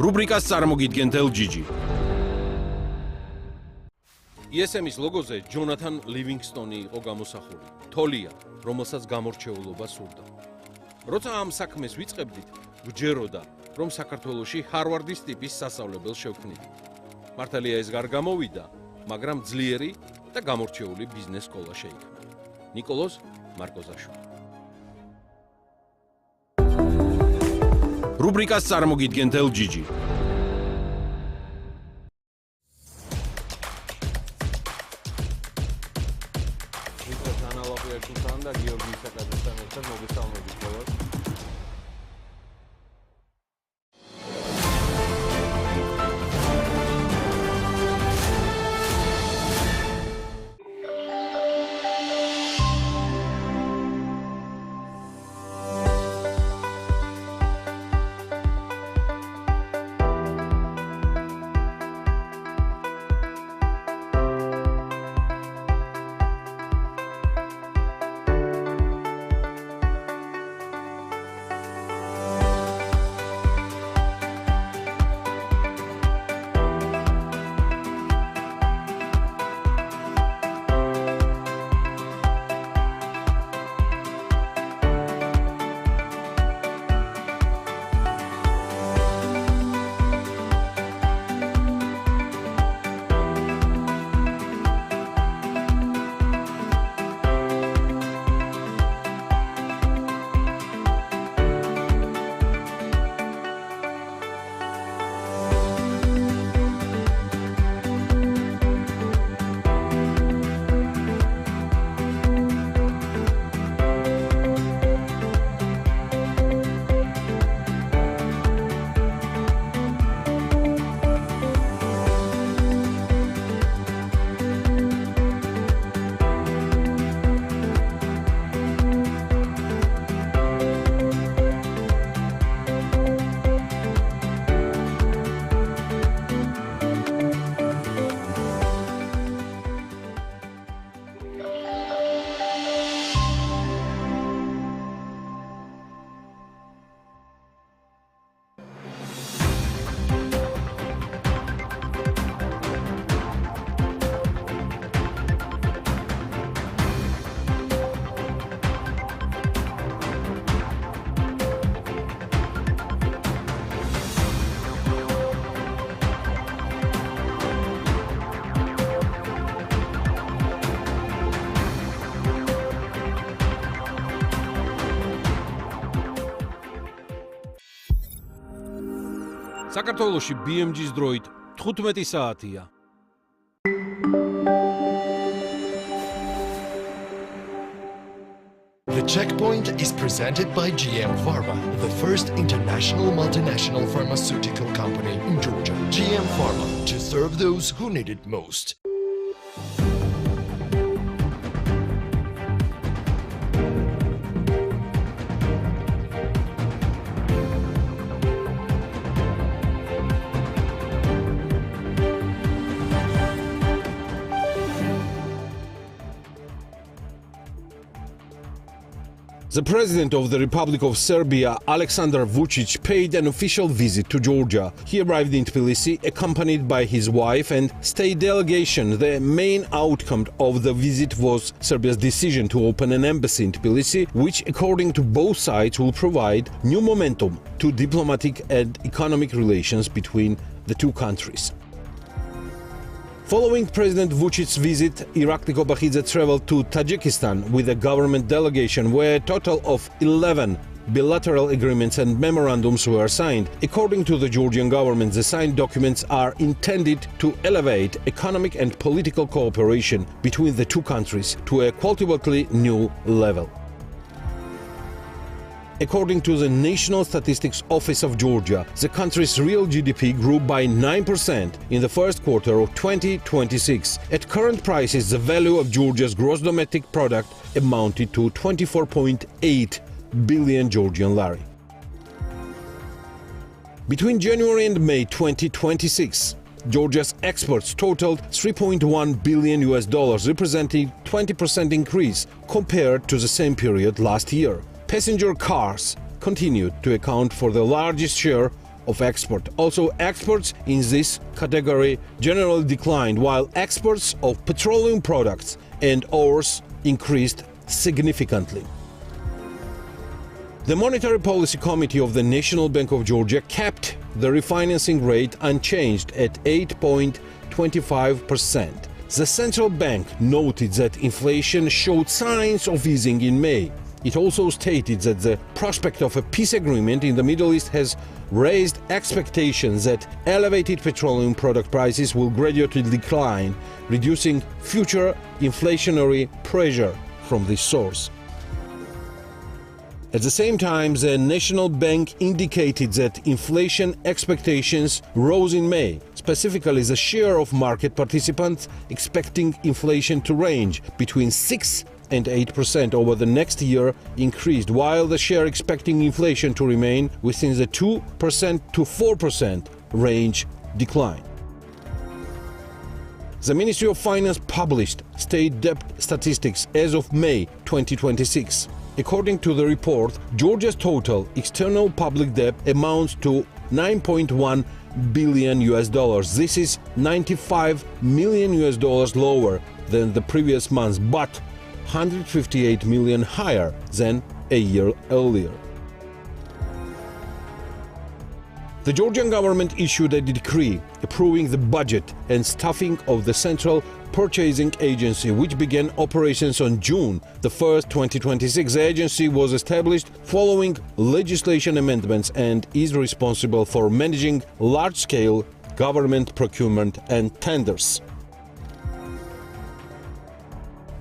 რუბრიკას წარმოგიდგენთ LGG. ESM-ის ლოგოზე ჯონათან ლივინგსტონი იყო გამოსახული. თოლია, რომელსაც გამორჩეულობა სურდა. როცა ამ საქმეს ვიწყებდით, გვჯეროდა, რომ საქართველოში ჰარვარდის ტიპის სასწავლებელს შევქმნიდით. მართალია ეს არ გამოვიდა, მაგრამ ძლიერი და გამორჩეული ბიზნეს სკოლა შეიქმნა. ნიკოლოზ მარკოზაშვილი. რუბრიკას წარმოგიდგენთ LGG. და გიორგის საკადროსთან ერთად მოგესალმებით ყველას. საქართველოში BMG-ის დროით 15 საათია. The checkpoint is presented by GM Pharma, the first international multinational pharmaceutical company in Georgia. GM Pharma, to serve those who need it most. The President of the Republic of Serbia, Aleksandar Vučić, paid an official visit to Georgia. He arrived in Tbilisi accompanied by his wife and state delegation. The main outcome of the visit was Serbia's decision to open an embassy in Tbilisi, which, according to both sides, will provide new momentum to diplomatic and economic relations between the two countries. Following President Vučić's visit, Irakli traveled to Tajikistan with a government delegation where a total of 11 bilateral agreements and memorandums were signed. According to the Georgian government, the signed documents are intended to elevate economic and political cooperation between the two countries to a qualitatively new level. According to the National Statistics Office of Georgia, the country's real GDP grew by 9% in the first quarter of 2026. At current prices, the value of Georgia's gross domestic product amounted to 24.8 billion Georgian lari. Between January and May 2026, Georgia's exports totaled $3.1 billion, representing 20% increase compared to the same period last year. Passenger cars continued to account for the largest share of export. Also, exports in this category generally declined, while exports of petroleum products and ores increased significantly. The Monetary Policy Committee of the National Bank of Georgia kept the refinancing rate unchanged at 8.25%. The central bank noted that inflation showed signs of easing in May. It also stated that the prospect of a peace agreement in the Middle East has raised expectations that elevated petroleum product prices will gradually decline, reducing future inflationary pressure from this source. At the same time, the National Bank indicated that inflation expectations rose in May. Specifically, the share of market participants expecting inflation to range between 6 and 8% over the next year increased, while the share expecting inflation to remain within the 2% to 4% range declined. The Ministry of Finance published state debt statistics as of May 2026. According to the report, Georgia's total external public debt amounts to $9.1 billion. This is $95 million lower than the previous month, but $158 million higher than a year earlier. The Georgian government issued a decree approving the budget and staffing of the Central Purchasing Agency, which began operations on June 1st, 2026. The agency was established following legislation amendments and is responsible for managing large-scale government procurement and tenders.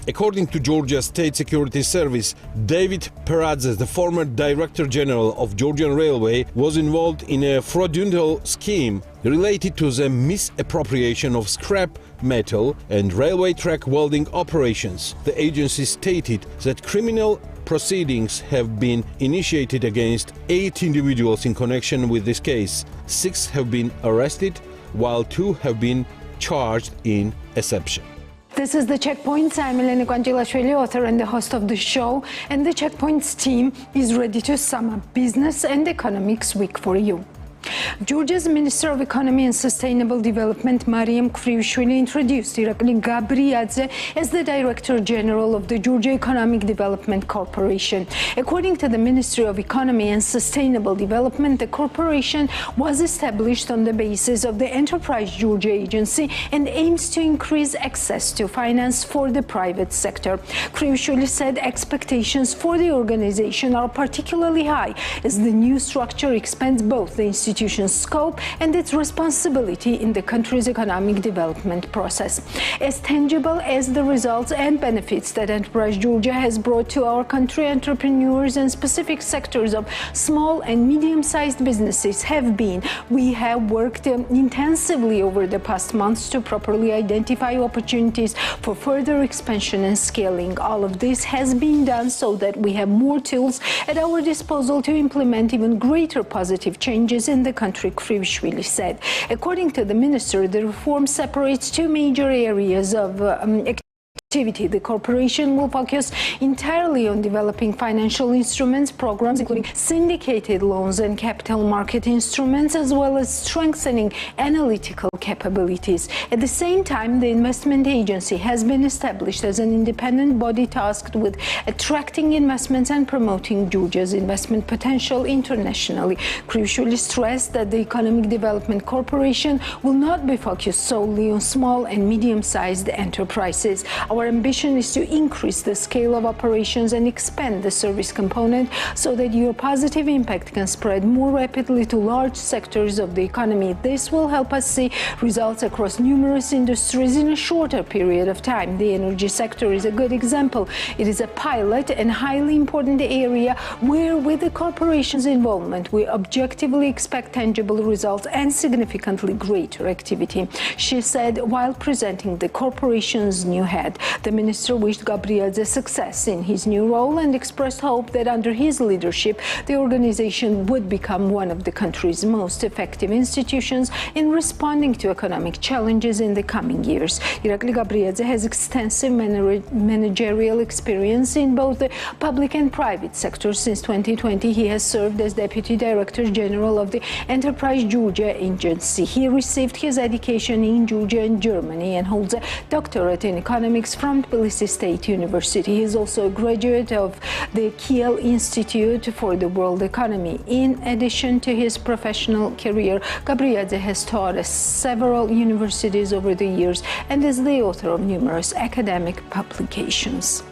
According to Georgia State Security Service, David Gabriadze, the former Director General of Georgian Railway, was involved in a fraudulent scheme related to the misappropriation of scrap metal and railway track welding operations. The agency stated that criminal proceedings have been initiated against 8 individuals in connection with this case. 6 have been arrested, while 2 have been charged in absentia. This is The Checkpoints. I'm Elena Guangilashvili, author and the host of the show, and the Checkpoints team is ready to sum up business and economics week for you. Georgia's Minister of Economy and Sustainable Development, Mariam Krivishvili, introduced Irakli Gabriadze as the Director General of the Georgia Economic Development Corporation. According to the Ministry of Economy and Sustainable Development, the corporation was established on the basis of the Enterprise Georgia Agency and aims to increase access to finance for the private sector. Krivishvili said expectations for the organization are particularly high as the new structure expands both the institution's scope and its responsibility in the country's economic development process. As tangible as the results and benefits that Enterprise Georgia has brought to our country, entrepreneurs and specific sectors of small and medium-sized businesses have been, we have worked intensively over the past months to properly identify opportunities for further expansion and scaling. All of this has been done so that we have more tools at our disposal to implement even greater positive changes in the country, Krivishvili said. According to the minister, the reform separates 2 major areas of activity. The corporation will focus entirely on developing financial instruments, programs including syndicated loans and capital market instruments, as well as strengthening analytical capabilities. At the same time, the investment agency has been established as an independent body tasked with attracting investments and promoting Georgia's investment potential internationally. Krivishvili stressed that the Economic Development Corporation will not be focused solely on small and medium-sized enterprises. Our ambition is to increase the scale of operations and expand the service component so that your positive impact can spread more rapidly to large sectors of the economy. This will help us see results across numerous industries in a shorter period of time. The energy sector is a good example. It is a pilot and highly important area where, with the corporation's involvement, we objectively expect tangible results and significantly greater activity, she said while presenting the corporation's new head. The minister wished Gabriadze success in his new role and expressed hope that under his leadership, the organization would become one of the country's most effective institutions in responding to economic challenges in the coming years. Irakli Gabriadze has extensive managerial experience in both the public and private sectors. Since 2020, he has served as Deputy Director General of the Enterprise Georgia Agency. He received his education in Georgia and Germany and holds a doctorate in economics from Tbilisi State University. He is also a graduate of the Kiel Institute for the World Economy. In addition to his professional career, Gabriadze has taught at several universities over the years and is the author of numerous academic publications.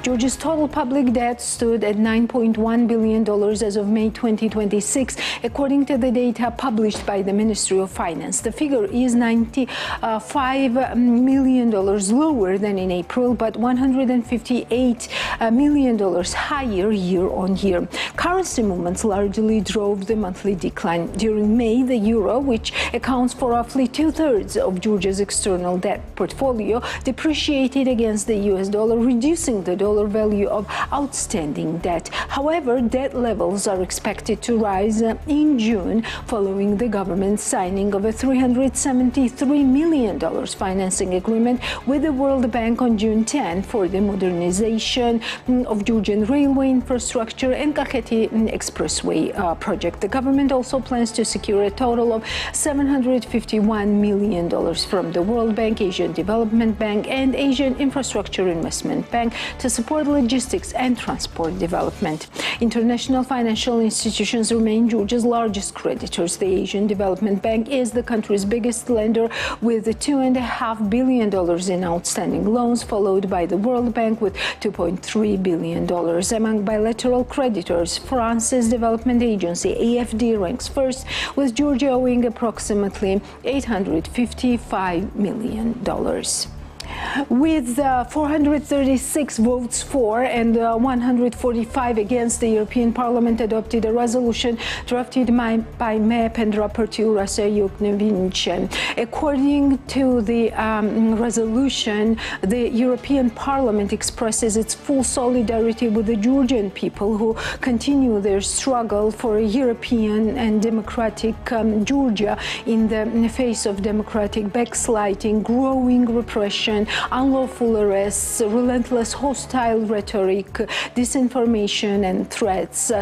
Georgia's total public debt stood at $9.1 billion as of May 2026, according to the data published by the Ministry of Finance. The figure is $95 million lower than in April, but $158 million higher year on year. Currency movements largely drove the monthly decline. During May, the euro, which accounts for roughly two-thirds of Georgia's external debt portfolio, depreciated against the US dollar, reducing the dollar value of outstanding debt. However, debt levels are expected to rise in June following the government's signing of a $373 million financing agreement with the World Bank on June 10 for the modernization of Georgian railway infrastructure and Kakheti Expressway project. The government also plans to secure a total of $751 million from the World Bank, Asian Development Bank, and Asian Infrastructure Investment Bank to support logistics and transport development. International financial institutions remain Georgia's largest creditors. The Asian Development Bank is the country's biggest lender with $2.5 billion in outstanding loans, followed by the World Bank with $2.3 billion. Among bilateral creditors, France's development agency AFD ranks first, with Georgia owing approximately $855 million. With 436 votes for and 145 against, the European Parliament adopted a resolution drafted by MEP and Rapporteur Rasya. According to the resolution, the European Parliament expresses its full solidarity with the Georgian people who continue their struggle for a European and democratic Georgia in the face of democratic backsliding, growing repression, unlawful arrests, relentless hostile rhetoric, disinformation and threats.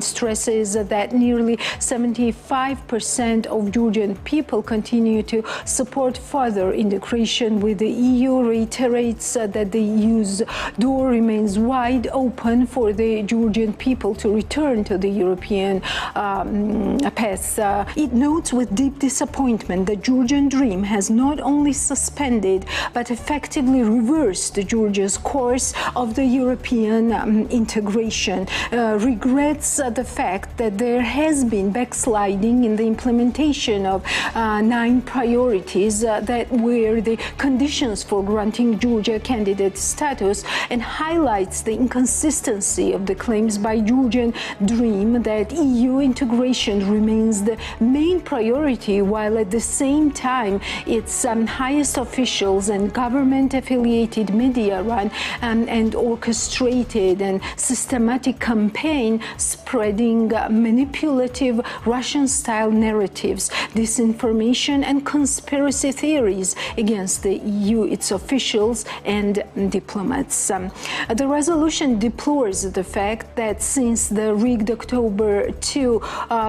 Stresses that nearly 75% of Georgian people continue to support further integration with the EU, reiterates that the EU's door remains wide open for the Georgian people to return to the European path. It notes with deep disappointment the Georgian dream has not only suspended but effectively reversed Georgia's course of the European integration. Regrets the fact that there has been backsliding in the implementation of 9 priorities that were the conditions for granting Georgia candidate status, and highlights the inconsistency of the claims by Georgian Dream that EU integration remains the main priority, while at the same time its highest officials and government-affiliated media run and orchestrated and systematic campaign spreading manipulative Russian-style narratives, disinformation and conspiracy theories against the EU, its officials and diplomats. The resolution deplores the fact that since the rigged October 2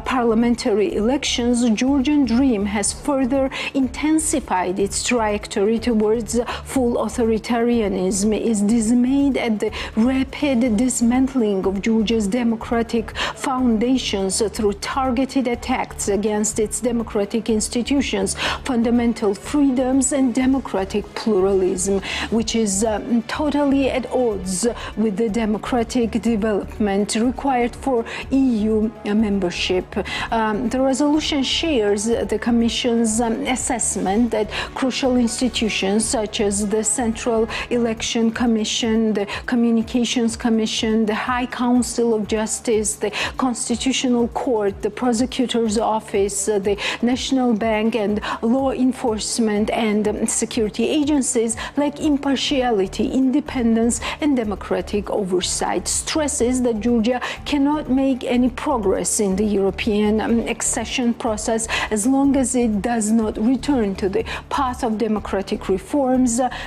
parliamentary elections, Georgian Dream has further intensified its trajectory towards full authoritarianism, is dismayed at the rapid dismantling of Georgia's democratic foundations through targeted attacks against its democratic institutions, fundamental freedoms and democratic pluralism, which is totally at odds with the democratic development required for EU membership. The resolution shares the Commission's assessment that crucial institutions such such as the Central Election Commission, the Communications Commission, the High Council of Justice, the Constitutional Court, the Prosecutor's Office, the National Bank, and law enforcement and security agencies lack impartiality, independence, and democratic oversight. Stresses that Georgia cannot make any progress in the European accession process as long as it does not return to the path of democratic reforms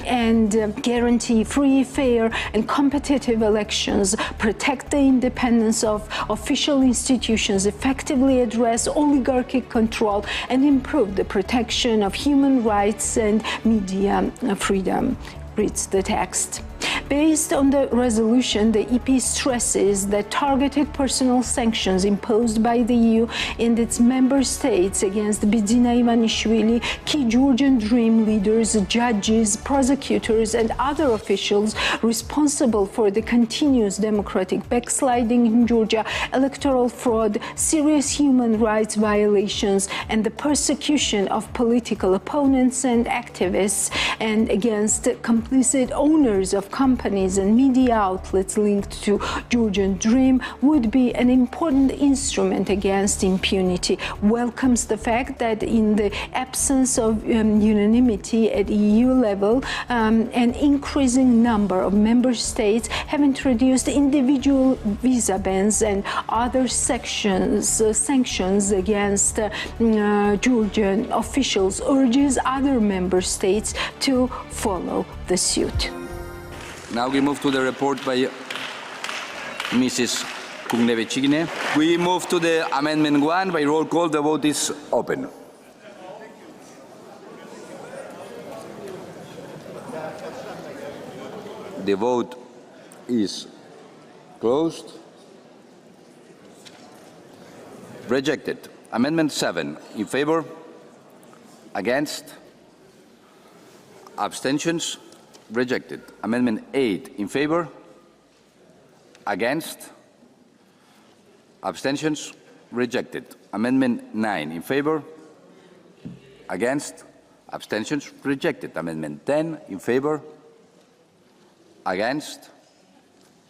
and guarantee free, fair, and competitive elections, protect the independence of official institutions, effectively address oligarchic control, and improve the protection of human rights and media freedom, reads the text. Based on the resolution, the EP stresses that targeted personal sanctions imposed by the EU and its member states against Bidzina Ivanishvili, key Georgian Dream leaders, judges, prosecutors, and other officials responsible for the continuous democratic backsliding in Georgia, electoral fraud, serious human rights violations, and the persecution of political opponents and activists, and against complicit owners of companies and media outlets linked to Georgian Dream would be an important instrument against impunity. Welcomes the fact that in the absence of unanimity at EU level, an increasing number of member states have introduced individual visa bans and other sanctions against Georgian officials, urges other member states to follow the suit. Now we move to the report by Mrs. Kugnevechigine. We move to the Amendment 1 by roll call. The vote is open. The vote is closed. Rejected. Amendment 7 in favor, against, abstentions. Rejected. Amendment 8 in favor, against, abstentions. Rejected. Amendment 9 in favor, against, abstentions. Rejected. Amendment 10 in favor, against,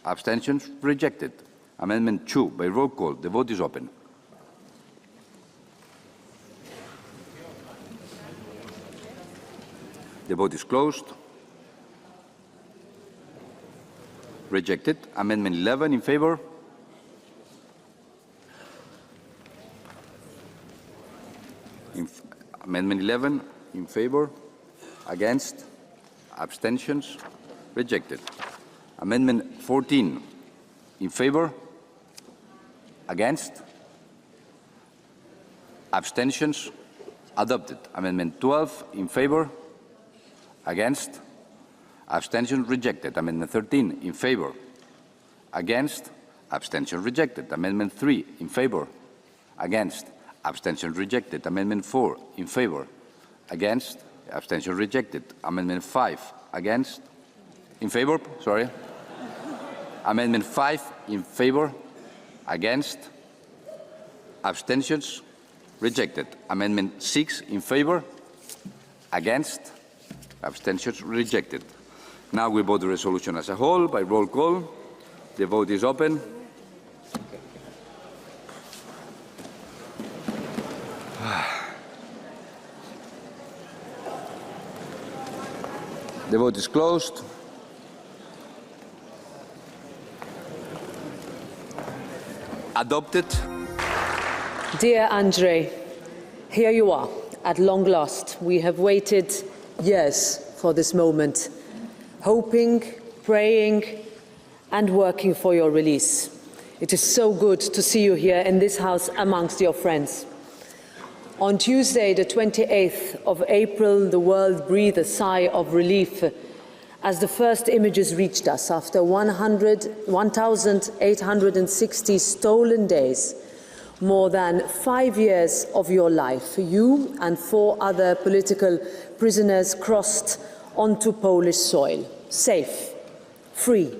abstentions. Rejected. Amendment 2 by roll call. The vote is open. The vote is closed. Rejected. Amendment 11 in favor. Amendment 11 in favor. Against. Abstentions. Rejected. Amendment 14 in favor. Against. Abstentions. Adopted. Amendment 12 in favor. Against. Abstention rejected. Amendment 13 in favor. Against. Abstention rejected. Amendment 3 in favor. Against. Abstention rejected. Amendment 4 in favor. Against. Abstention rejected. Amendment 5 against. In favor. Sorry. Amendment 5 in favor. Against. Abstentions rejected. Amendment 6 in favor. Against. Abstentions rejected. Now we vote the resolution as a whole by roll call. The vote is open. The vote is closed. Adopted. Dear Andrei, here you are, at long last. We have waited years for this moment, hoping, praying, and working for your release. It is so good to see you here in this house amongst your friends. On Tuesday, the 28th of April, the world breathed a sigh of relief as the first images reached us after 1,860 stolen days. More than 5 years of your life, you and 4 other political prisoners crossed onto Polish soil, safe, free,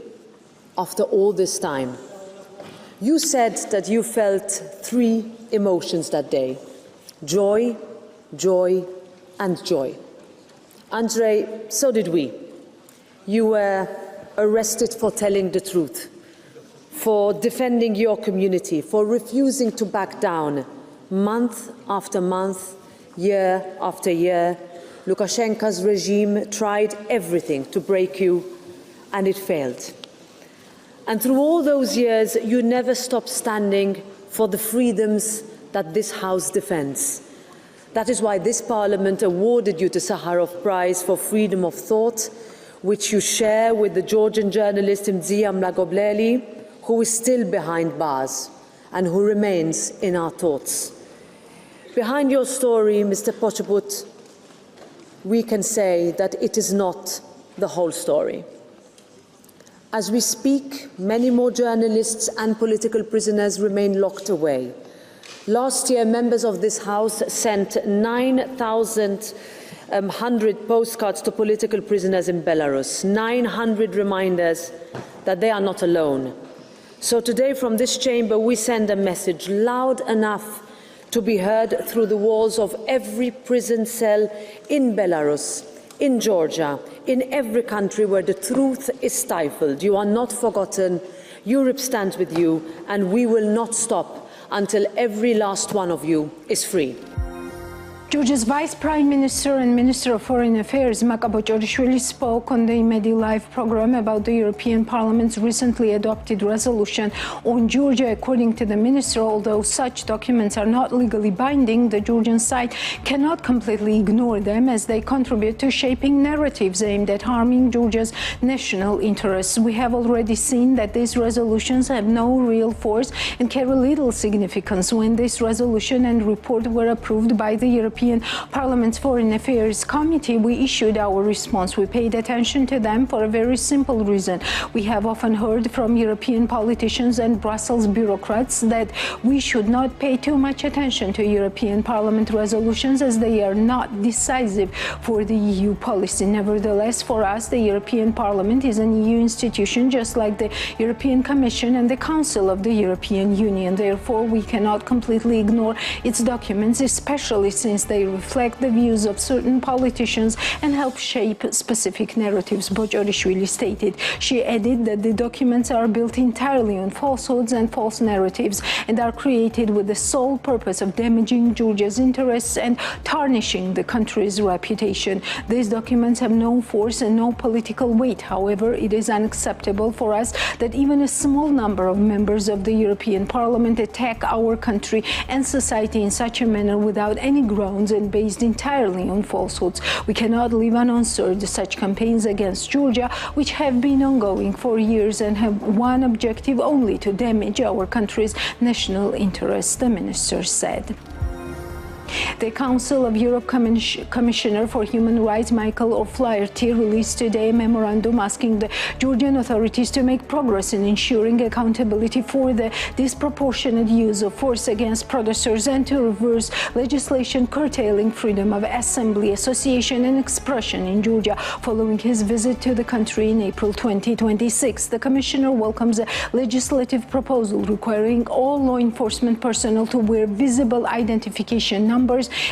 after all this time. You said that you felt 3 emotions that day: joy, joy, and joy. Andrei, so did we. You were arrested for telling the truth, for defending your community, for refusing to back down month after month, year after year. Lukashenko's regime tried everything to break you, and it failed. And through all those years, you never stopped standing for the freedoms that this House defends. That is why this Parliament awarded you the Sakharov Prize for Freedom of Thought, which you share with the Georgian journalist Mzia Mlagobleli, who is still behind bars and who remains in our thoughts. Behind your story, Mr. Pochobut, we can say that it is not the whole story. As we speak, many more journalists and political prisoners remain locked away. Last year, members of this House sent 9,100 postcards to political prisoners in Belarus, 900 reminders that they are not alone. So today, from this chamber, we send a message loud enough to be heard through the walls of every prison cell in Belarus, in Georgia, in every country where the truth is stifled. You are not forgotten. Europe stands with you, and we will not stop until every last one of you is free. Georgia's Vice Prime Minister and Minister of Foreign Affairs, Maka Bochorishvili, spoke on the Imedi Live program about the European Parliament's recently adopted resolution on Georgia. According to the minister, although such documents are not legally binding, the Georgian side cannot completely ignore them as they contribute to shaping narratives aimed at harming Georgia's national interests. We have already seen that these resolutions have no real force and carry little significance. When this resolution and report were approved by the European Parliament's Foreign Affairs Committee, we issued our response. We paid attention to them for a very simple reason. We have often heard from European politicians and Brussels bureaucrats that we should not pay too much attention to European Parliament resolutions as they are not decisive for the EU policy. Nevertheless, for us, the European Parliament is an EU institution just like the European Commission and the Council of the European Union. Therefore, we cannot completely ignore its documents, especially since they reflect the views of certain politicians and help shape specific narratives, Bochorishvili stated. She added that the documents are built entirely on falsehoods and false narratives and are created with the sole purpose of damaging Georgia's interests and tarnishing the country's reputation. These documents have no force and no political weight. However, it is unacceptable for us that even a small number of members of the European Parliament attack our country and society in such a manner without any grounds and based entirely on falsehoods. We cannot leave unanswered such campaigns against Georgia, which have been ongoing for years and have one objective only: to damage our country's national interests, the minister said. The Council of Europe Commissioner for Human Rights, Michael O'Flaherty, released today a memorandum asking the Georgian authorities to make progress in ensuring accountability for the disproportionate use of force against protesters and to reverse legislation curtailing freedom of assembly, association and expression in Georgia following his visit to the country in April 2026. The Commissioner welcomes a legislative proposal requiring all law enforcement personnel to wear visible identification numbers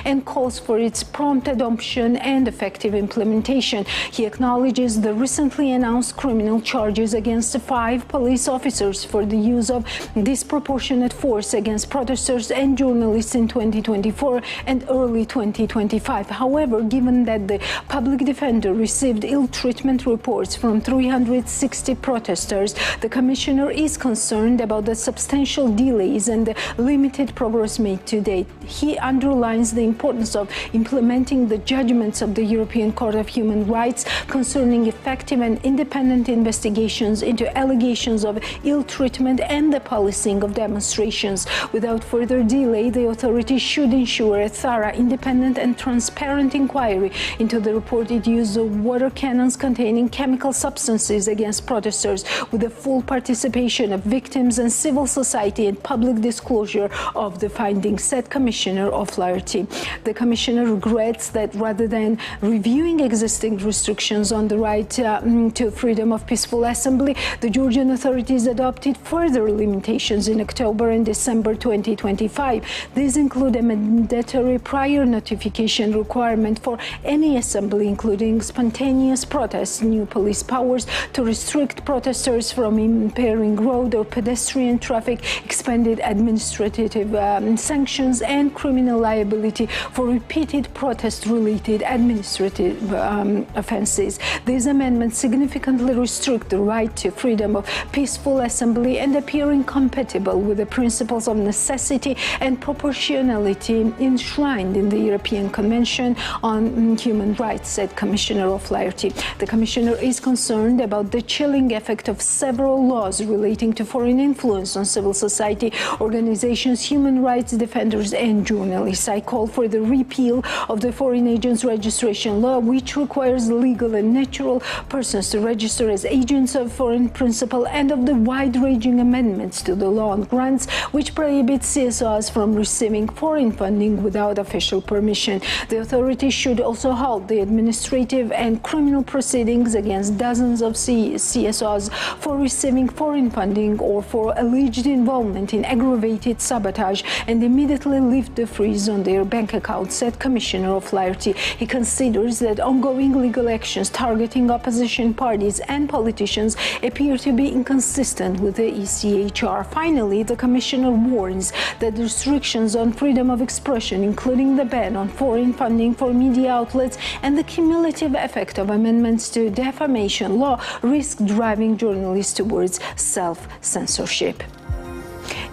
and calls for its prompt adoption and effective implementation. He acknowledges the recently announced criminal charges against 5 police officers for the use of disproportionate force against protesters and journalists in 2024 and early 2025. However, given that the public defender received ill-treatment reports from 360 protesters, the Commissioner is concerned about the substantial delays and the limited progress made to date. He underlines the importance of implementing the judgments of the European Court of Human Rights concerning effective and independent investigations into allegations of ill treatment and the policing of demonstrations. Without further delay, the authorities should ensure a thorough, independent and transparent inquiry into the reported use of water cannons containing chemical substances against protesters, with the full participation of victims and civil society and public disclosure of the findings, said Commissioner O'Flaherty. Authority. The Commissioner regrets that rather than reviewing existing restrictions on the right to freedom of peaceful assembly, the Georgian authorities adopted further limitations in October and December 2025. These include a mandatory prior notification requirement for any assembly, including spontaneous protests, new police powers to restrict protesters from impairing road or pedestrian traffic, expanded administrative sanctions, and criminal liability for repeated protest-related administrative offences. These amendments significantly restrict the right to freedom of peaceful assembly and appear incompatible with the principles of necessity and proportionality enshrined in the European Convention on Human Rights, said Commissioner O'Flaherty. The Commissioner is concerned about the chilling effect of several laws relating to foreign influence on civil society organizations, human rights defenders, and journalists. I call for the repeal of the Foreign Agents Registration Law, which requires legal and natural persons to register as agents of foreign principal, and of the wide-ranging amendments to the law on grants, which prohibits CSOs from receiving foreign funding without official permission. The authorities should also halt the administrative and criminal proceedings against dozens of CSOs for receiving foreign funding or for alleged involvement in aggravated sabotage, and immediately lift the freeze on their bank accounts, said Commissioner O'Flaherty. He considers that ongoing legal actions targeting opposition parties and politicians appear to be inconsistent with the ECHR. Finally, the Commissioner warns that restrictions on freedom of expression, including the ban on foreign funding for media outlets and the cumulative effect of amendments to defamation law, risk driving journalists towards self-censorship.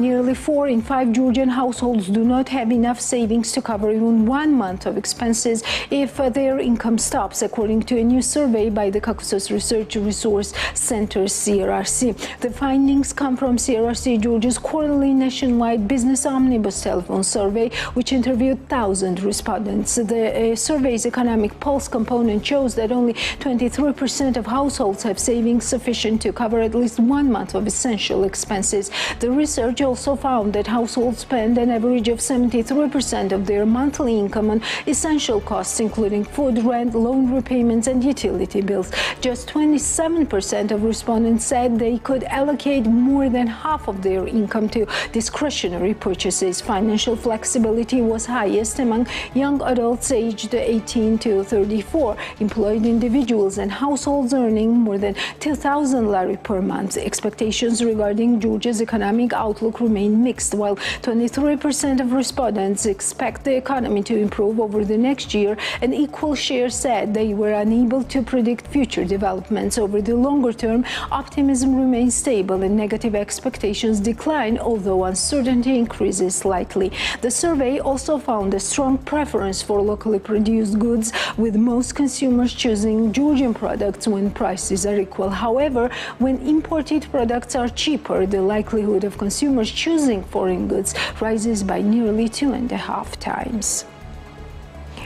Nearly 4 in 5 Georgian households do not have enough savings to cover even 1 month of expenses if their income stops, according to a new survey by the Caucasus Research Resource Center, CRRC. The findings come from CRRC-Georgia's quarterly nationwide business Omnibus telephone survey, which interviewed 1,000 respondents. The survey's economic pulse component shows that only 23% of households have savings sufficient to cover at least 1 month of essential expenses. The research also found that households spend an average of 73% of their monthly income on essential costs, including food, rent, loan repayments, and utility bills. Just 27% of respondents said they could allocate more than half of their income to discretionary purchases. Financial flexibility was highest among young adults aged 18 to 34, employed individuals, and households earning more than 2,000 lari per month. Expectations regarding Georgia's economic outlook remain mixed. While 23% of respondents expect the economy to improve over the next year, an equal share said they were unable to predict future developments. Over the longer term, optimism remains stable and negative expectations decline, although uncertainty increases slightly. The survey also found a strong preference for locally produced goods, with most consumers choosing Georgian products when prices are equal. However, when imported products are cheaper, the likelihood of consumers choosing foreign goods rises by nearly 2.5 times.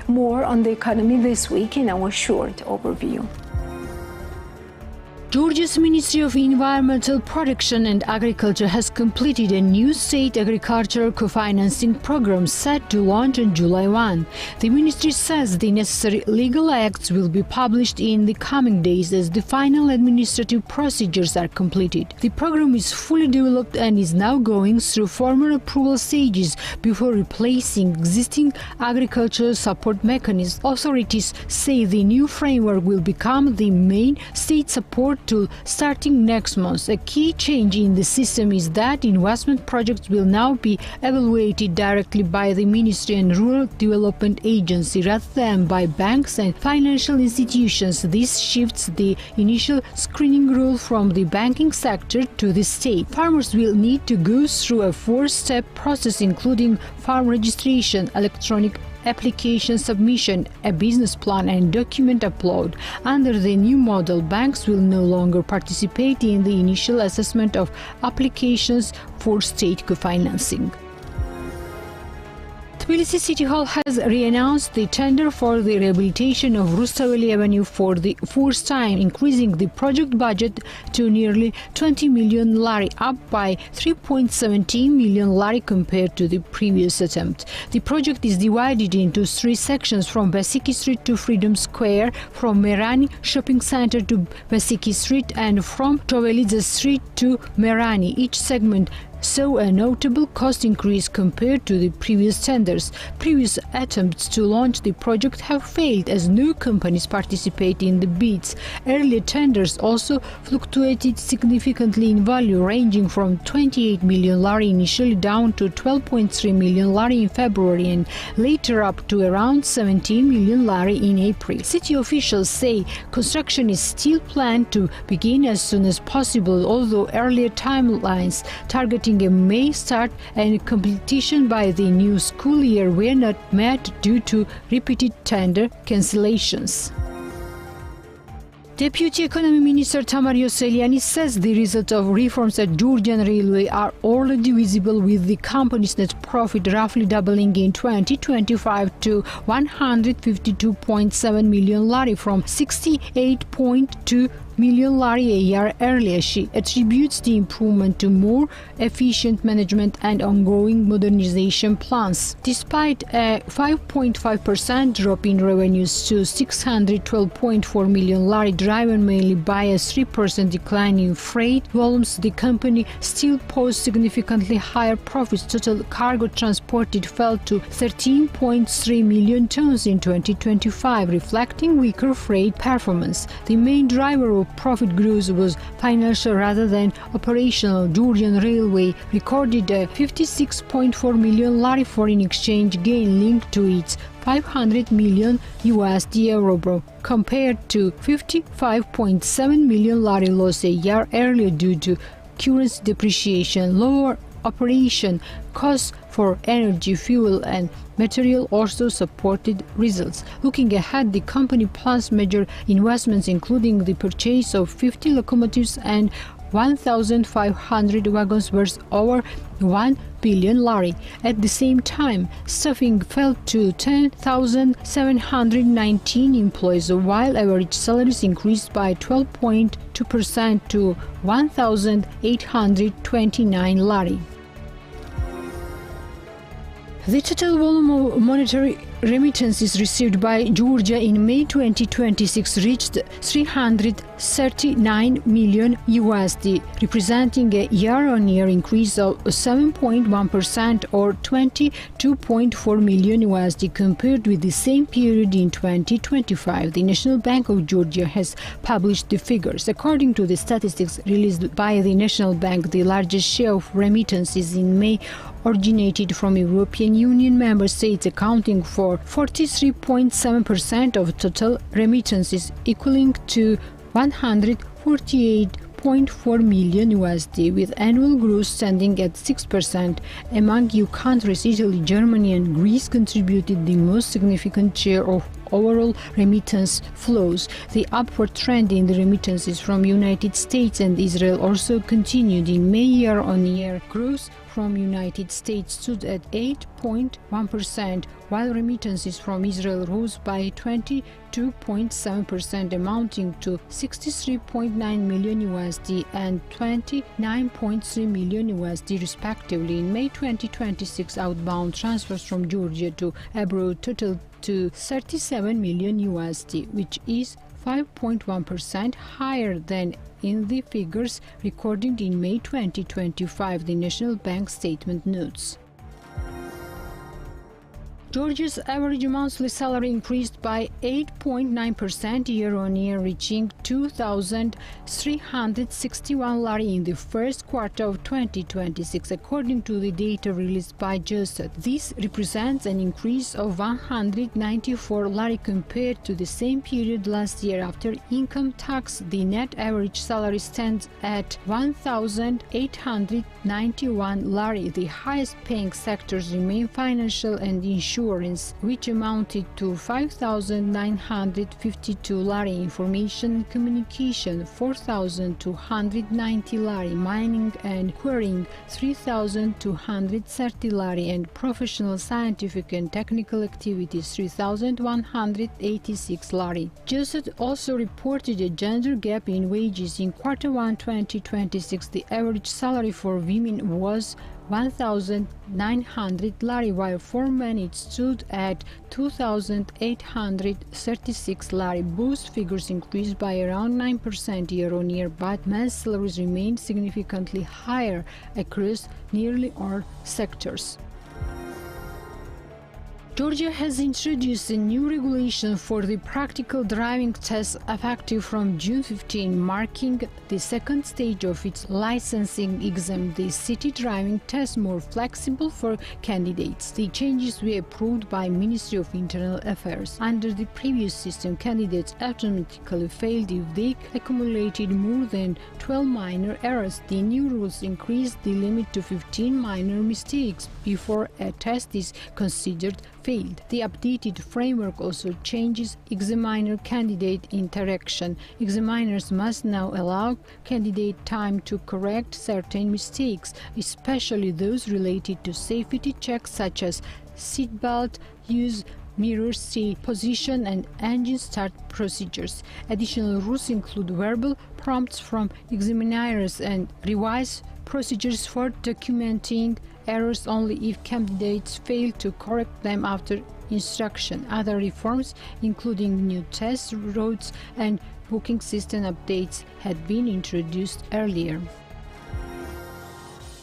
More on the economy this week in our short overview. Georgia's Ministry of Environmental Protection and Agriculture has completed a new state agricultural co-financing program set to launch on July 1. The ministry says the necessary legal acts will be published in the coming days as the final administrative procedures are completed. The program is fully developed and is now going through formal approval stages before replacing existing agricultural support mechanisms. Authorities say the new framework will become the main state support tool starting next month. A key change in the system is that investment projects will now be evaluated directly by the Ministry and Rural Development Agency rather than by banks and financial institutions. This shifts the initial screening rule from the banking sector to the state. Farmers will need to go through a 4-step process, including farm registration, electronic application submission, a business plan, and document upload. Under the new model, banks will no longer participate in the initial assessment of applications for state co-financing. Tbilisi City Hall has re-announced the tender for the rehabilitation of Rustaveli Avenue for the first time, increasing the project budget to nearly 20 million lari, up by 3.17 million lari compared to the previous attempt. The project is divided into three sections, from Basiki Street to Freedom Square, from Merani Shopping Center to Basiki Street, and from Tovelidze Street to Merani. Each segment saw a notable cost increase compared to the previous tenders. Previous attempts to launch the project have failed as no companies participate in the bids. Earlier tenders also fluctuated significantly in value, ranging from 28 million lari initially down to 12.3 million lari in February and later up to around 17 million lari in April. City officials say construction is still planned to begin as soon as possible, although earlier timelines targeting a May start and completion by the new school year were not met due to repeated tender cancellations. Deputy Economy Minister Tamar Yoseliani says the result of reforms at Georgian Railway are already visible, with the company's net profit roughly doubling in 2025 to 152.7 million lari from 68.2 million lari a year earlier. She attributes the improvement to more efficient management and ongoing modernization plans. Despite a 5.5% drop in revenues to 612.4 million lari, driven mainly by a 3% decline in freight volumes, the company still posted significantly higher profits. Total cargo transported fell to 13.3 million tons in 2025, reflecting weaker freight performance. The main driver of profit growth was financial rather than operational. Georgian Railway recorded a 56.4 million lari foreign exchange gain linked to its 500 million USD euro, compared to 55.7 million lari loss a year earlier due to currency depreciation. Lower operation costs for energy, fuel and material also supported results. Looking ahead, the company plans major investments, including the purchase of 50 locomotives and 1,500 wagons worth over 1 billion lari. At the same time, staffing fell to 10,719 employees, while average salaries increased by 12.2% to 1,829 lari. The total volume of monetary remittances received by Georgia in May 2026 reached 339 million USD, representing a year-on-year increase of 7.1% or 22.4 million USD compared with the same period in 2025. The National Bank of Georgia has published the figures. According to the statistics released by the National Bank, the largest share of remittances in May originated from European Union member states, accounting for 43.7% of total remittances, equaling to 148.4 million USD, with annual growth standing at 6%. Among EU countries, Italy, Germany and Greece contributed the most significant share of overall remittance flows. The upward trend in the remittances from United States and Israel also continued. In May, year-on-year growth from United States stood at 8.1%, while remittances from Israel rose by 22.7%, amounting to 63.9 million USD and 29.3 million USD respectively. In May 2026, outbound transfers from Georgia to abroad totaled to 37 million USD, which is 5.1% higher than in the figures recorded in May 2025, the National Bank statement notes. Georgia's average monthly salary increased by 8.9% year-on-year, reaching 2,361 lari in the first quarter of 2026, according to the data released by Geostat. This represents an increase of 194 lari compared to the same period last year. After income tax, the net average salary stands at 1,891 lari. The highest paying sectors remain financial and insurance insurance, which amounted to 5,952 lari, information and communication 4,290 lari, mining and quarrying 3,230 lari, and professional, scientific and technical activities 3,186 lari. Geostat also reported a gender gap in wages. In Q1 2026, the average salary for women was 1,900 lari, while for men it stood at 2,836 lari. Both figures increased by around 9% year-on-year, but men's salaries remained significantly higher across nearly all sectors. Georgia has introduced a new regulation for the practical driving test effective from June 15, marking the second stage of its licensing exam, the city driving test, more flexible for candidates. The changes were approved by Ministry of Internal Affairs. Under the previous system, candidates automatically failed if they accumulated more than 12 minor errors. The new rules increased the limit to 15 minor mistakes before a test is considered failed. The updated framework also changes examiner-candidate interaction. Examiners must now allow candidate time to correct certain mistakes, especially those related to safety checks such as seatbelt use, mirror seat position, and engine start procedures. Additional rules include verbal prompts from examiners and revised procedures for documenting errors only if candidates fail to correct them after instruction. Other reforms, including new test routes and booking system updates, had been introduced earlier.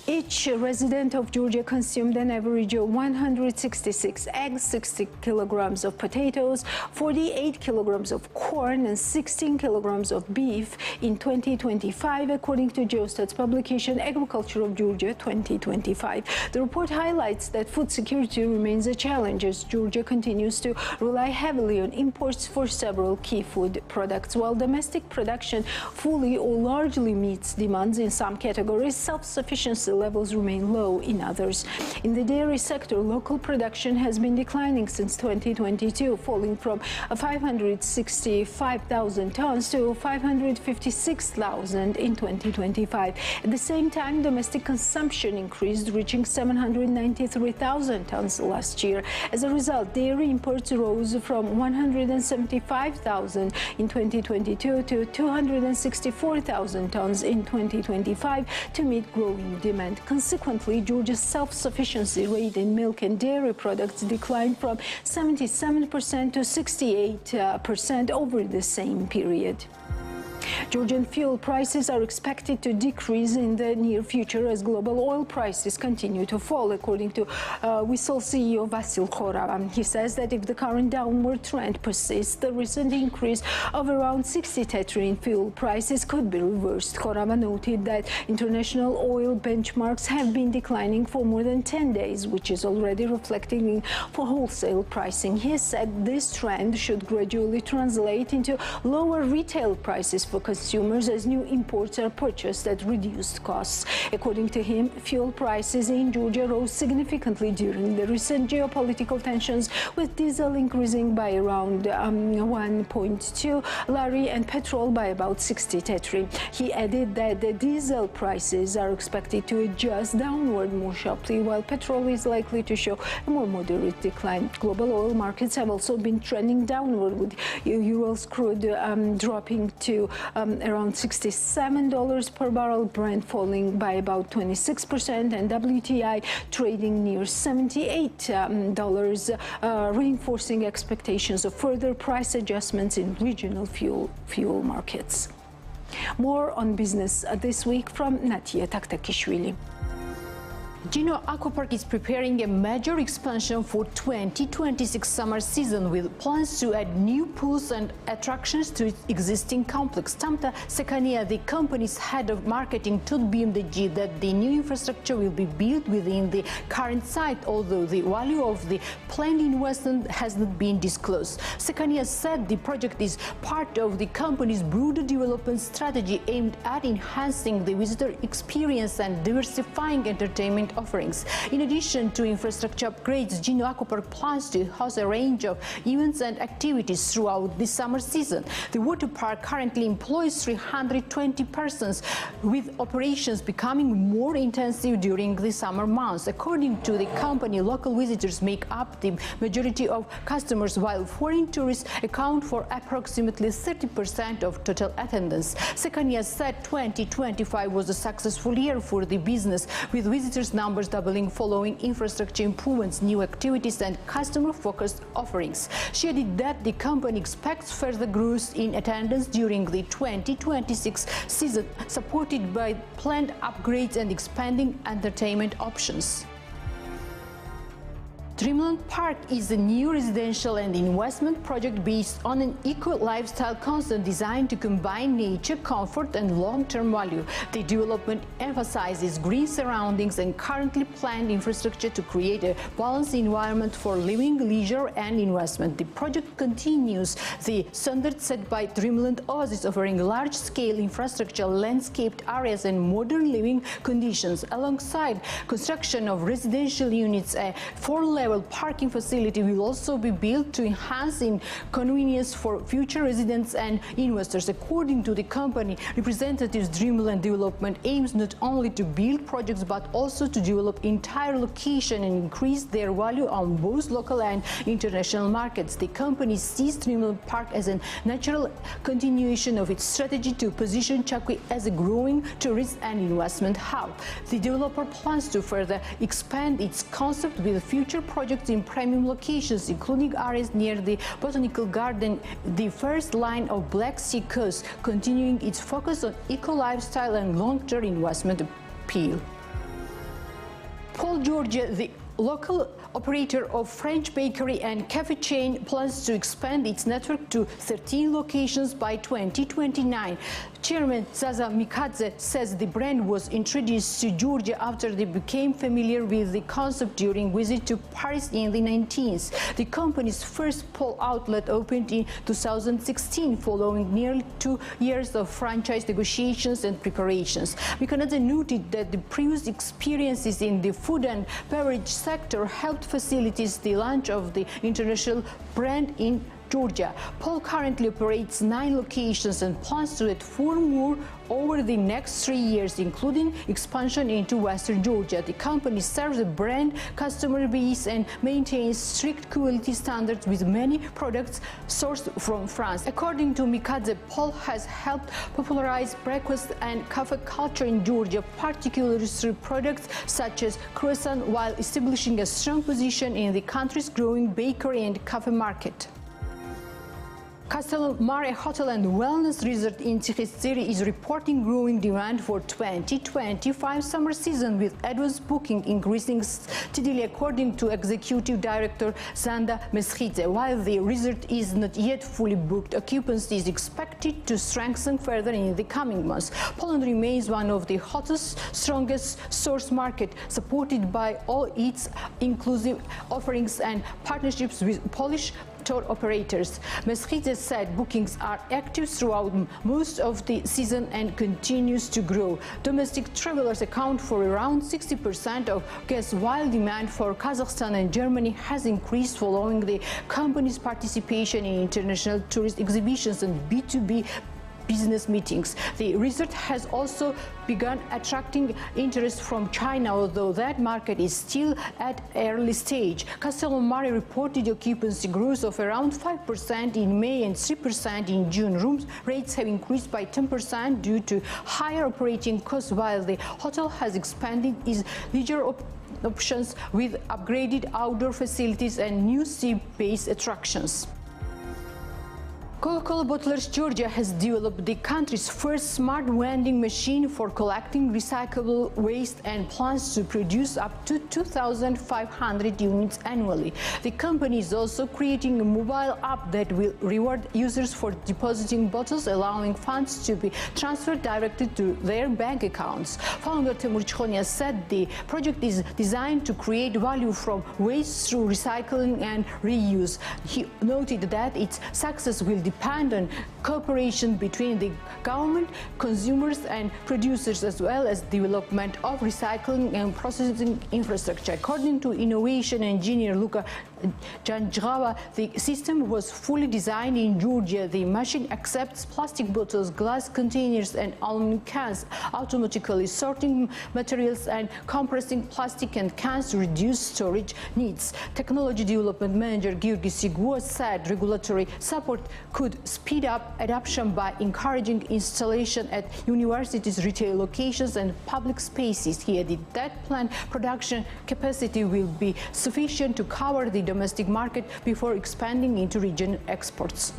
Each resident of Georgia consumed an average of 166 eggs, 60 kilograms of potatoes, 48 kilograms of corn, and 16 kilograms of beef in 2025, according to Geostat's publication Agriculture of Georgia 2025. The report highlights that food security remains a challenge as Georgia continues to rely heavily on imports for several key food products. While domestic production fully or largely meets demands in some categories, self-sufficiency levels remain low in others. In the dairy sector, local production has been declining since 2022, falling from 565,000 tons to 556,000 in 2025. At the same time, domestic consumption increased, reaching 793,000 tons last year. As a result, dairy imports rose from 175,000 in 2022 to 264,000 tons in 2025 to meet growing demand. Consequently, Georgia's self-sufficiency rate in milk and dairy products declined from 77% to 68% over the same period. Georgian fuel prices are expected to decrease in the near future as global oil prices continue to fall, according to Whistle CEO Vasil Khorava. He says that if the current downward trend persists, the recent increase of around 60 tetri in fuel prices could be reversed. Khorava noted that international oil benchmarks have been declining for more than 10 days, which is already reflecting for wholesale pricing. He said this trend should gradually translate into lower retail prices for consumers as new imports are purchased at reduced costs. According to him, fuel prices in Georgia rose significantly during the recent geopolitical tensions, with diesel increasing by around 1.2 lari and petrol by about 60 tetri. He added that the diesel prices are expected to adjust downward more sharply, while petrol is likely to show a more moderate decline. Global oil markets have also been trending downward, with Urals crude dropping to around $67 per barrel, Brent falling by about 26%, and WTI trading near $78, reinforcing expectations of further price adjustments in regional fuel markets. More on business this week from Natia Taktakishvili. Gino Aquapark is preparing a major expansion for 2026 summer season with plans to add new pools and attractions to its existing complex. Tamta Sekania, the company's head of marketing, told BMDG that the new infrastructure will be built within the current site, although the value of the planned investment has not been disclosed. Sekania said the project is part of the company's broader development strategy aimed at enhancing the visitor experience and diversifying entertainment entertainment offerings. In addition to infrastructure upgrades, Gino Aquapark plans to host a range of events and activities throughout the summer season. The water park currently employs 320 persons, with operations becoming more intensive during the summer months. According to the company, local visitors make up the majority of customers, while foreign tourists account for approximately 30% of total attendance. Sekania said 2025 was a successful year for the business, with visitors numbers doubling following infrastructure improvements, new activities and customer-focused offerings. She added that the company expects further growth in attendance during the 2026 season, supported by planned upgrades and expanding entertainment options. Dreamland Park is a new residential and investment project based on an eco-lifestyle concept designed to combine nature, comfort and long-term value. The development emphasizes green surroundings and currently planned infrastructure to create a balanced environment for living, leisure and investment. The project continues the standard set by Dreamland Oasis, offering large-scale infrastructure, landscaped areas and modern living conditions. Alongside construction of residential units, a four-level parking facility will also be built to enhance convenience for future residents and investors. According to the company representatives, Dreamland Development aims not only to build projects but also to develop entire location and increase their value on both local and international markets. The company sees Dreamland Park as a natural continuation of its strategy to position Chakwi as a growing tourist and investment hub. The developer plans to further expand its concept with future projects in premium locations, including areas near the Botanical Garden, the first line of Black Sea coast, continuing its focus on eco-lifestyle and long-term investment appeal. Georgia, the local operator of French bakery and cafe chain, plans to expand its network to 13 locations by 2029. Chairman Zaza Mikadze says the brand was introduced to Georgia after they became familiar with the concept during visit to Paris in the 1990s. The company's first Pole outlet opened in 2016, following nearly 2 years of franchise negotiations and preparations. Mikadze noted that the previous experiences in the food and beverage sector helped facilitate the launch of the international brand in Georgia. Pole currently operates 9 locations and plans to add 4 more over the next 3 years, including expansion into Western Georgia. The company serves a brand customer base and maintains strict quality standards with many products sourced from France. According to Mikadze, Pole has helped popularize breakfast and cafe culture in Georgia, particularly through products such as croissant, while establishing a strong position in the country's growing bakery and cafe market. Castel Mare Hotel and Wellness Resort in Tihistiri is reporting growing demand for 2025 summer season, with advance booking increasing steadily, according to Executive Director Zanda Meskhidze. While the resort is not yet fully booked, occupancy is expected to strengthen further in the coming months. Poland remains one of the hottest, strongest source market, supported by all its inclusive offerings and partnerships with Polish tour operators. Meskhidze said bookings are active throughout most of the season and continues to grow. Domestic travelers account for around 60% of guests, while demand for Kazakhstan and Germany has increased following the company's participation in international tourist exhibitions and B2B business meetings. The resort has also begun attracting interest from China, although that market is still at early stage. Castel Mare reported occupancy growth of around 5% in May and 3% in June. Room rates have increased by 10% due to higher operating costs, while the hotel has expanded its leisure options with upgraded outdoor facilities and new sea-based attractions. Coca-Cola Bottlers Georgia has developed the country's first smart vending machine for collecting recyclable waste and plans to produce up to 2,500 units annually. The company is also creating a mobile app that will reward users for depositing bottles, allowing funds to be transferred directly to their bank accounts. Founder Temur Chkhonia said the project is designed to create value from waste through recycling and reuse. He noted that its success will depend on cooperation between the government, consumers and producers, as well as development of recycling and processing infrastructure. According to innovation engineer Luka Janjava, the system was fully designed in Georgia. The machine accepts plastic bottles, glass containers and aluminum cans, automatically sorting materials and compressing plastic and cans to reduce storage needs. Technology Development Manager Gabriadze said regulatory support could speed up adoption by encouraging installation at universities, retail locations and public spaces. He added that planned production capacity will be sufficient to cover the domestic market before expanding into regional exports.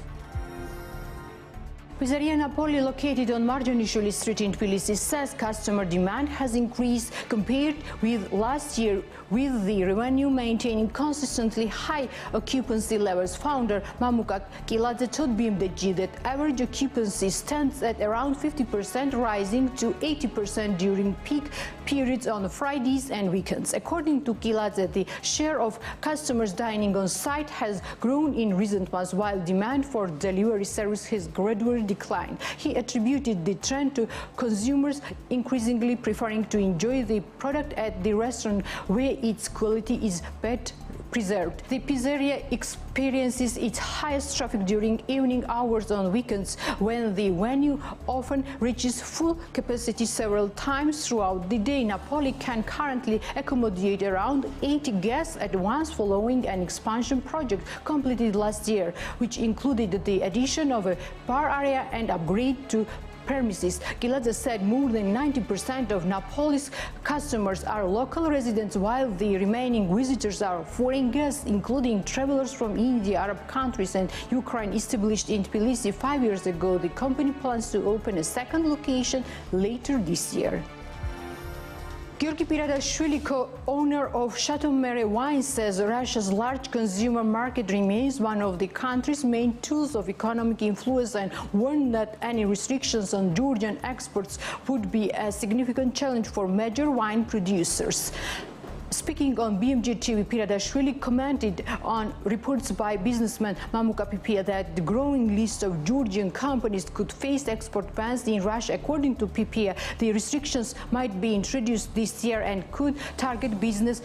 Pizzeria Napoli, located on Margianishvili Street in Tbilisi, says customer demand has increased compared with last year, with the revenue maintaining consistently high occupancy levels. Founder Mamuka Kiladze told BMDG that average occupancy stands at around 50%, rising to 80% during peak periods on Fridays and weekends. According to Kiladze, the share of customers dining on site has grown in recent months, while demand for delivery service has gradually declined. He attributed the trend to consumers increasingly preferring to enjoy the product at the restaurant where its quality is better preserved. The pizzeria experiences its highest traffic during evening hours on weekends, when the venue often reaches full capacity several times throughout the day. Napoli can currently accommodate around 80 guests at once, following an expansion project completed last year, which included the addition of a bar area and upgrade to premises. Gabriadze said more than 90% of Napoli's customers are local residents, while the remaining visitors are foreign guests, including travelers from India, Arab countries and Ukraine. Established in Tbilisi 5 years ago, the company plans to open a second location later this year. Gabriadze, co-owner of Chateau Mere Wine, says Russia's large consumer market remains one of the country's main tools of economic influence, and warned that any restrictions on Georgian exports would be a significant challenge for major wine producers. Speaking on BMG TV, Gabriadze commented on reports by businessman Mamuka Pipia that the growing list of Georgian companies could face export bans in Russia. According to Pipia, the restrictions might be introduced this year and could target business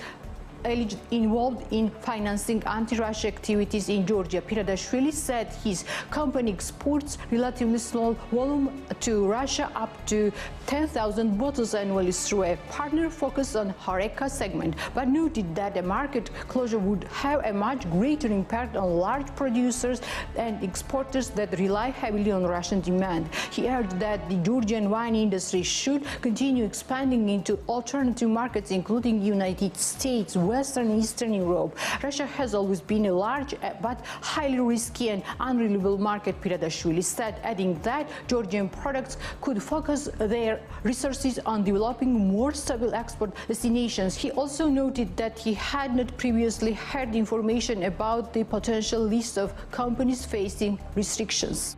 involved in financing anti-Russia activities in Georgia. Gabriadze said his company exports relatively small volume to Russia, up to 10,000 bottles annually, through a partner focused on HoReCa segment, but noted that a market closure would have a much greater impact on large producers and exporters that rely heavily on Russian demand. He urged that the Georgian wine industry should continue expanding into alternative markets, including United States, Western and Eastern Europe. Russia has always been a large but highly risky and unreliable market, Gabriadze said, adding that Georgian products could focus their resources on developing more stable export destinations. He also noted that he had not previously heard information about the potential list of companies facing restrictions.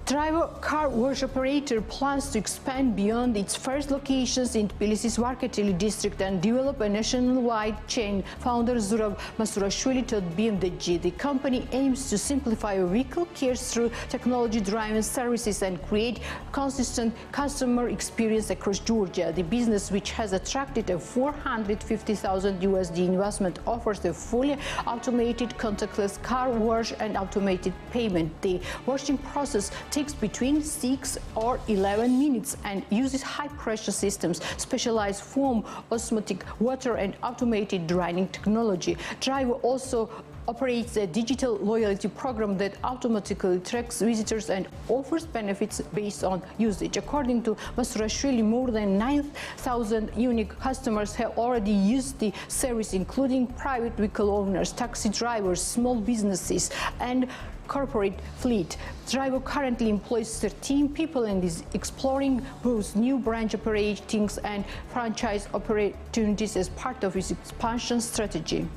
Driver car wash operator plans to expand beyond its first locations in Tbilisi's Varkateli district and develop a nationwide chain. Founder Zurab Masurashvili told BMDG the company aims to simplify vehicle care through technology-driven services and create consistent customer experience across Georgia. The business, which has attracted a $450,000 USD investment, offers a fully automated contactless car wash and automated payment. The washing process takes between 6 or 11 minutes and uses high-pressure systems, specialized foam, osmotic water and automated drying technology. Driver also operates a digital loyalty program that automatically tracks visitors and offers benefits based on usage. According to Masurashvili, more than 9,000 unique customers have already used the service, including private vehicle owners, taxi drivers, small businesses and corporate fleet. Driver currently employs 13 people and is exploring both new branch operations and franchise opportunities as part of its expansion strategy.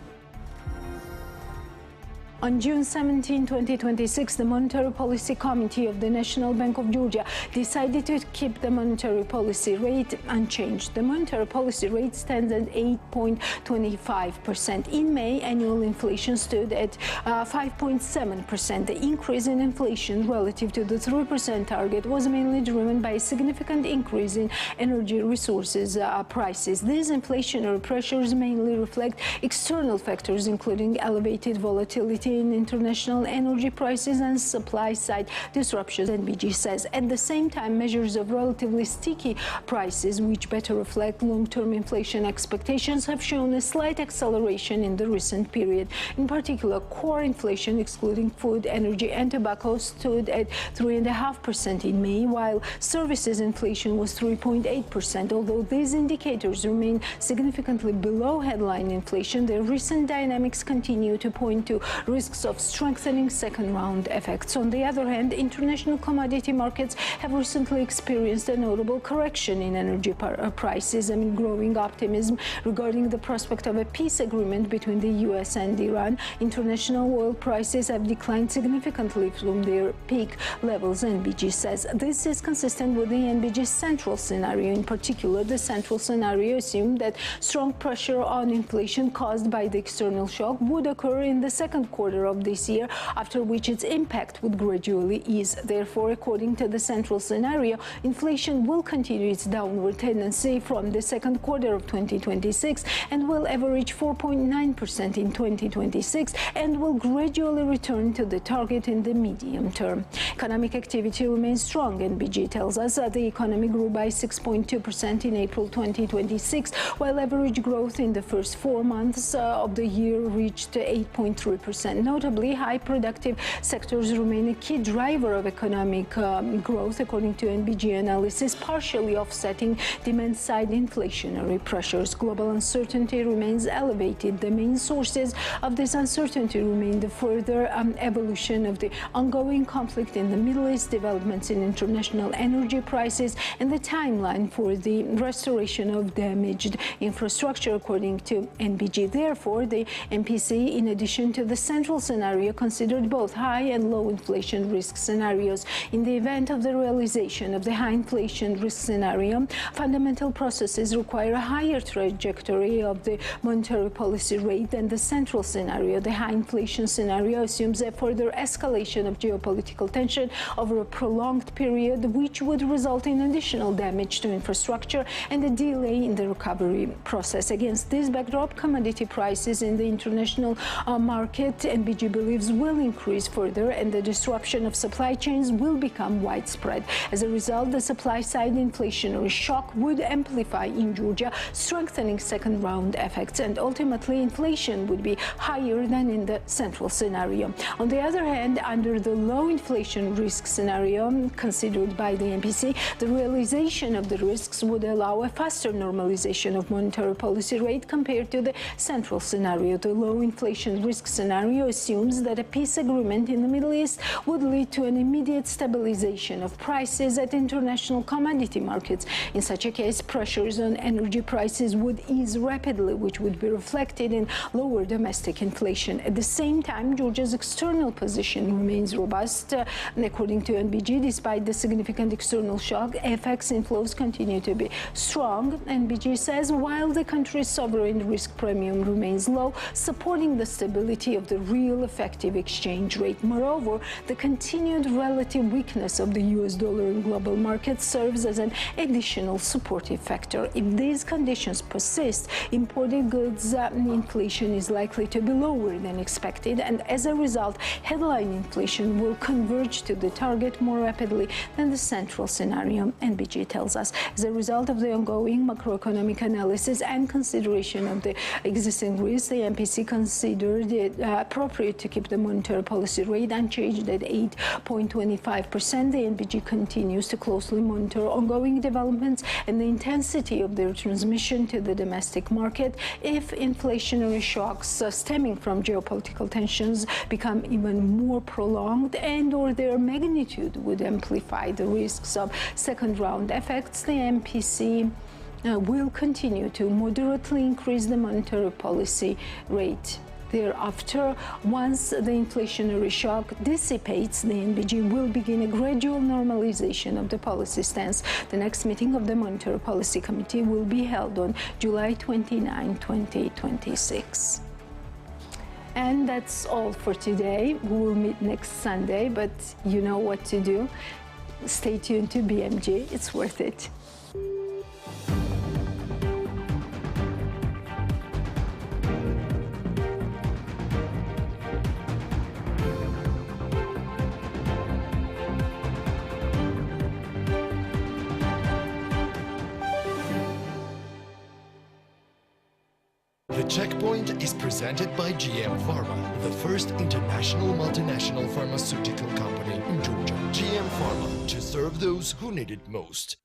On June 17, 2026, the Monetary Policy Committee of the National Bank of Georgia decided to keep the monetary policy rate unchanged. The monetary policy rate stands at 8.25%. In May, annual inflation stood at 5.7%. The increase in inflation relative to the 3% target was mainly driven by a significant increase in energy resources prices. These inflationary pressures mainly reflect external factors, including elevated volatility in international energy prices and supply-side disruptions, NBG says. At the same time, measures of relatively sticky prices, which better reflect long-term inflation expectations, have shown a slight acceleration in the recent period. In particular, core inflation, excluding food, energy and tobacco, stood at 3.5% in May, while services inflation was 3.8%. Although these indicators remain significantly below headline inflation, the recent dynamics continue to point to risks of strengthening second-round effects. On the other hand, international commodity markets have recently experienced a notable correction in energy prices amid growing optimism regarding the prospect of a peace agreement between the U.S. and Iran. International oil prices have declined significantly from their peak levels, NBG says. This is consistent with the NBG central scenario. In particular, the central scenario assumed that strong pressure on inflation caused by the external shock would occur in the second quarter of this year, after which its impact would gradually ease. Therefore, according to the central scenario, inflation will continue its downward tendency from the second quarter of 2026 and will average 4.9% in 2026 and will gradually return to the target in the medium term. Economic activity remains strong, NBG tells us. The economy grew by 6.2% in April 2026, while average growth in the first 4 months of the year reached 8.3%. Notably, high productive sectors remain a key driver of economic growth, according to NBG analysis, partially offsetting demand-side inflationary pressures. Global uncertainty remains elevated. The main sources of this uncertainty remain the further evolution of the ongoing conflict in the Middle East, developments in international energy prices, and the timeline for the restoration of damaged infrastructure, according to NBG. Therefore, the MPC, in addition to the central scenario, considered both high and low inflation risk scenarios. In the event of the realization of the high inflation risk scenario, fundamental processes require a higher trajectory of the monetary policy rate than the central scenario. The high inflation scenario assumes a further escalation of geopolitical tension over a prolonged period, which would result in additional damage to infrastructure and a delay in the recovery process. Against this backdrop, commodity prices in the international market, NBG believes, will increase further and the disruption of supply chains will become widespread. As a result, the supply-side inflationary shock would amplify in Georgia, strengthening second-round effects, and ultimately inflation would be higher than in the central scenario. On the other hand, under the low inflation risk scenario considered by the MPC, the realization of the risks would allow a faster normalization of monetary policy rate compared to the central scenario. The low inflation risk scenario assumes that a peace agreement in the Middle East would lead to an immediate stabilization of prices at international commodity markets. In such a case, pressures on energy prices would ease rapidly, which would be reflected in lower domestic inflation. At the same time, Georgia's external position remains robust. According to NBG, despite the significant external shock, FX inflows continue to be strong. NBG says, while the country's sovereign risk premium remains low, supporting the stability of the real effective exchange rate. Moreover, the continued relative weakness of the US dollar in global markets serves as an additional supportive factor. If these conditions persist, imported goods inflation is likely to be lower than expected, and as a result, headline inflation will converge to the target more rapidly than the central scenario, NBG tells us. As a result of the ongoing macroeconomic analysis and consideration of the existing risks, the MPC considered it appropriate to keep the monetary policy rate unchanged at 8.25%. The NBG continues to closely monitor ongoing developments and the intensity of their transmission to the domestic market. If inflationary shocks stemming from geopolitical tensions become even more prolonged and/or their magnitude would amplify the risks of second-round effects, the MPC will continue to moderately increase the monetary policy rate Thereafter, once the inflationary shock dissipates, the NBG will begin a gradual normalization of the policy stance. The next meeting of the Monetary Policy Committee will be held on July 29, 2026. And that's all for today. We will meet next Sunday, but you know what to do. Stay tuned to BMG. It's worth it. The Checkpoint is presented by GM Pharma, the first international multinational pharmaceutical company in Georgia. GM Pharma, to serve those who need it most.